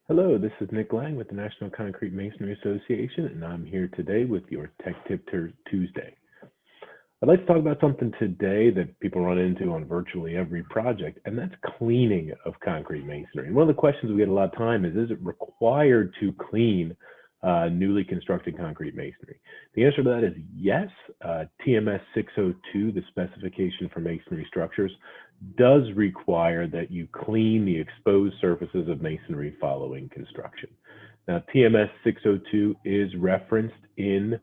Hello, this is Nick Lang with the National Concrete Masonry Association, and I'm here today with your Tech Tip Tuesday. I'd like to talk about something today that people run into on virtually every project, and that's cleaning of concrete masonry. And one of the questions we get a lot of time is it required to clean newly constructed concrete masonry? The answer to that is yes. TMS 602, the specification for masonry structures, does require that you clean the exposed surfaces of masonry following construction. Now, TMS 602 is referenced in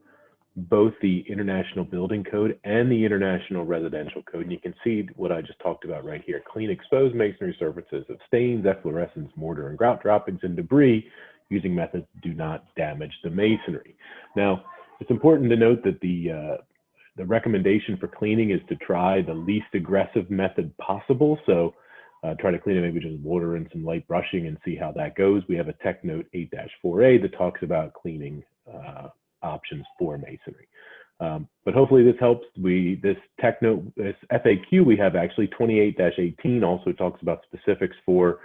both the International Building Code and the International Residential Code. And you can see what I just talked about right here. Clean exposed masonry surfaces of stains, efflorescence, mortar, and grout droppings and debris using methods that do not damage the masonry. Now, it's important to note that the recommendation for cleaning is to try the least aggressive method possible. So try to clean it maybe just water and some light brushing and see how that goes. We have a Tech Note 8-4A that talks about cleaning options for masonry. But hopefully this helps. This Tech Note, this FAQ we have actually 28-18 also talks about specifics for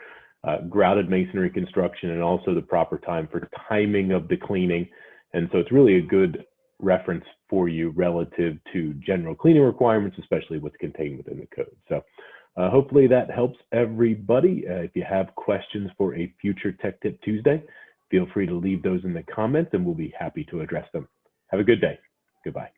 grouted masonry construction and also the proper time for timing of the cleaning. And so it's really a good reference for you relative to general cleaning requirements, especially what's contained within the code. So hopefully that helps everybody. If you have questions for a future Tech Tip Tuesday, feel free to leave those in the comments and we'll be happy to address them. Have a good day. Goodbye.